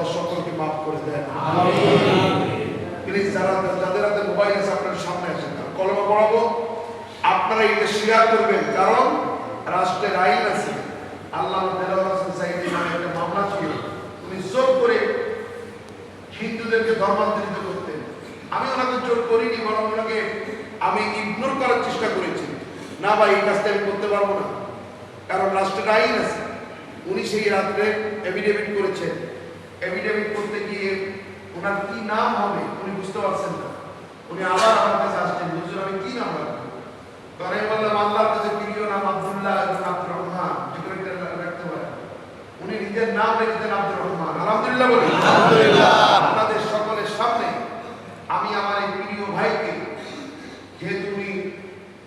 আমাদের সকলকে মাফ করে দেন। প্লিজ যাদের হাতে মোবাইল আছে আপনার সামনে আসেন, কলমা পড়াবো, আপনারা এটা শেয়ার করবেন, কারণ রাষ্ট্রের আইন আছে। আল্লাহ একটা মামলা ছিল, উনি জোর করে হিন্দুদেরকে ধর্মান্তরিত করতেন। আমি ওনাকে জোর করিনি, বরং ওনাকে আমি ইগনোর করার চেষ্টা করেছি। না ভাই, এই কাজটা আমি করতে পারবো না, কারণ রাষ্ট্রের আইন আছে। উনি সেই রাত্রে এফিডেভিট করেছেন। এফিডেভিট করতে গিয়ে ওনার কি নাম হবে উনি বুঝতে পারছেন না। উনি আবার আমার কাছে আসছেন, হুজুর আমি কি নাম রাখবো? তো আমি বললাম আল্লাহর কাছে প্রিয় নাম আব্দুল্লাহ এবং আব্দুর রহমান, রাখতে পারেন। উনি নিজের নাম রেখেছেন আব্দুর রহমান। আলহামদুলিল্লাহ বলি। আপনাদের সকলের সামনে আমি আমার এই প্রিয় ভাইকে, যেহেতু উনি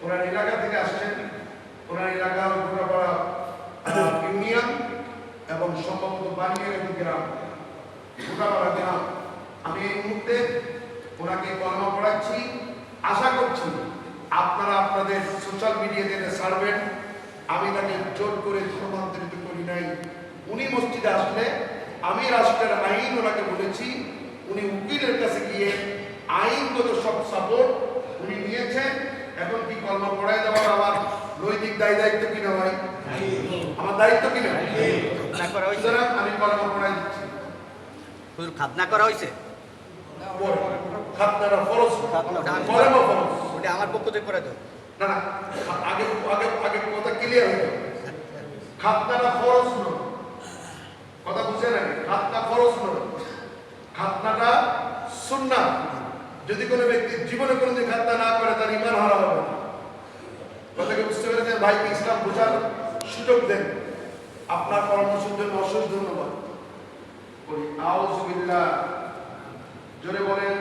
ওনার এলাকা থেকে আসছেন, ওনার এলাকার গোটাপাড়া ইউনিয়ন এবং সম্ভবত বানিয়াগাতি গ্রাম, গোটাপাড়া গ্রাম, আমি এই মুহূর্তে ওনাকে কলমা পড়াচ্ছি। আশা করছি আপনারা আপনাদের সোশ্যাল মিডিয়াতে ছাড়বেন। আমি তাকে জোর করে ধর্মান্তরিত করি নাই। উনি মসজিদে আসলে আমি রাষ্ট্রের আইন ওনাকে বলেছি, উনি উকিলের কাছে গিয়ে আইনগত সব সাপোর্ট উনি নিয়েছেন। এখন কি কলমা পড়ায় দেওয়ার আমার নৈতিক দায়িত্ব কিনা ভাই? আমার দায়িত্ব কিনা? আমি কলমা পড়াই দিচ্ছি। খাতনা করা হয়েছে, খাতনাটা ফরজ, ওটা আমার পক্ষ থেকে করে দাও। না না, আগে আগে আগে কথা ক্লিয়ার হয়ে যাবে। খাতনাটা ফরজ নয়, কথা বুঝে নাকি? খাতনা ফরজ নয়, খাতনাটা সুন্নাহ। যদি কোনো ব্যক্তি জীবনে কোনোদিন খাতনা না করে তার ঈমান হারা হবে না। কথাকে বুঝতে পেরেছেন? ভাইকে ইসলাম বোঝার সুযোগ দেন। আপনার পরামর্শের জন্য অশেষ ধন্যবাদ। আউযু বিল্লাহ, জোরে বলেন।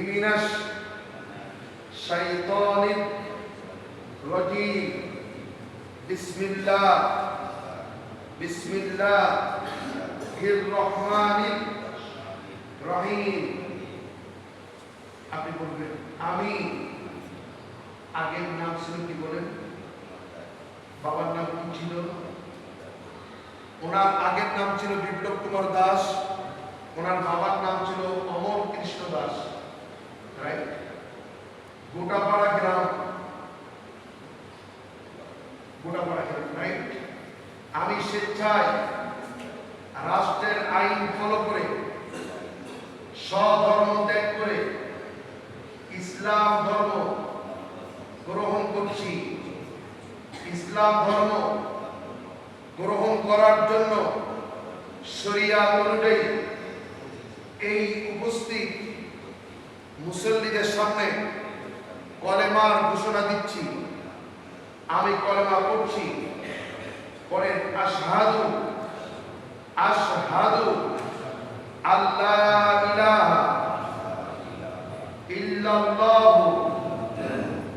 মিনাশ শাইতানির রাজিম। বিসমিল্লাহির রহমানির রহিম। আপনি বলবেন আমি। আগের নাম ছিল কি বলেন? বাবার নাম কি ছিল? ওনার আগের নাম ছিল বিপ্লব কুমার দাস, ওনার বাবার নাম ছিল অমর কৃষ্ণ দাস। রাইট? গোটাপাড়া গ্রাম, রাইট? আমি স্বেচ্ছায় রাষ্ট্রের আইন ফলো করে, স্বধর্ম ত্যাগ করে ইসলাম ধর্ম গ্রহণ করছি। ইসলাম ধর্ম গ্রহণ করার জন্য শরিয়াত অনুযায়ী এই উপস্থিত মুসল্লিদের সামনে কলেমার ঘোষণা দিচ্ছি। আমি কলেমা পড়ছি, পরে আশহাদু আল্লাহ ইলাহা ইল্লাল্লাহু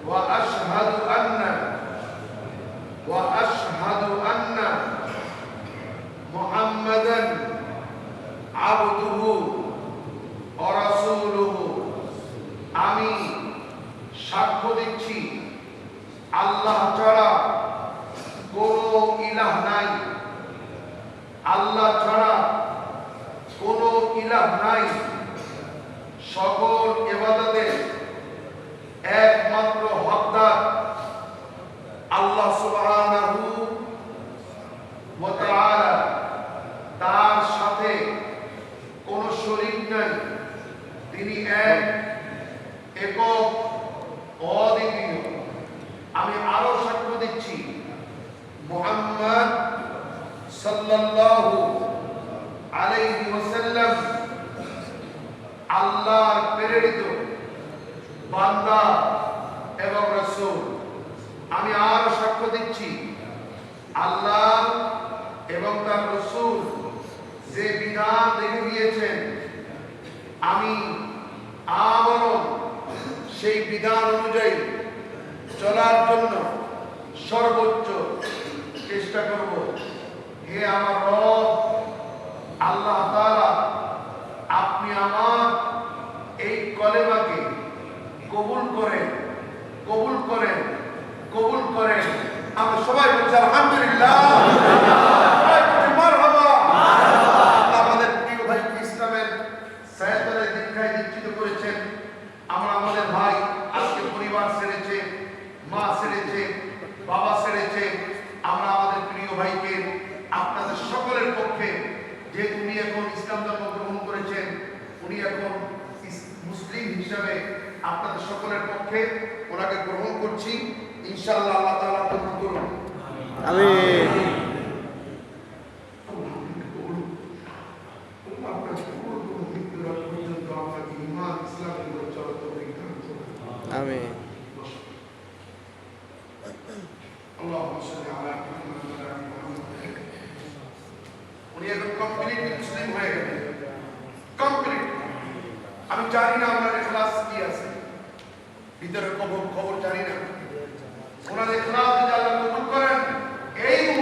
ওয়া আশহাদু আন্না মুহাম্মাদান আবদুহু ওয়া রাসূলুহু। আমি সাক্ষ্য দিচ্ছি আল্লাহ ছাড়া কোনো ইলাহ নাই, আল্লাহ ছাড়া কোনো ইলাহ নাই। সকল ইবাদতের একমাত্র হকদার আল্লাহ সুবহানাহু ওয়া তাআলা, তার সাথে কোনো শরীক নাই। তিনি একক অদ্বিতীয়। আমি আরো সাক্ষ্য দিচ্ছি মুহাম্মদ সাল্লাল্লাহু আলাইহি ওয়াসাল্লাম আল্লাহর প্রেরিত বান্দা এবং রাসূল। আমি আরো সাক্ষ্য দিচ্ছি আল্লাহ এবং তার রাসূল যে বিধান রেখে দিয়েছেন, আমি আমরণ সেই বিধান অনুযায়ী চলার জন্য সর্বোচ্চ চেষ্টা করব। হে আমার রব আল্লাহ তাআলা, আপনি আমার এই কলেমাকে কবুল করেন। আমরা সবাই বলছি আলহামদুলিল্লাহ। মারহাবা। আমাদের আপনাদের সকলের পক্ষে, যে উনি এখন ইসলাম ধর্ম গ্রহণ করেছেন, উনি এখন মুসলিম হিসাবে আপনাদের সকলের পক্ষে ওনাকে গ্রহণ করছি। ইনশাআল্লাহ আল্লাহ তাআলা কবুল করুন। আমিন। আমিন। উনি এখন কমপ্লিট মুসলিম হয়ে গেলেন, কমপ্লিট। আমি জানি না ওনার ইখলাস কি আছে, ভিতরে খবর জানি না। ওনার ইখলাস যদি আল্লাহ কবুল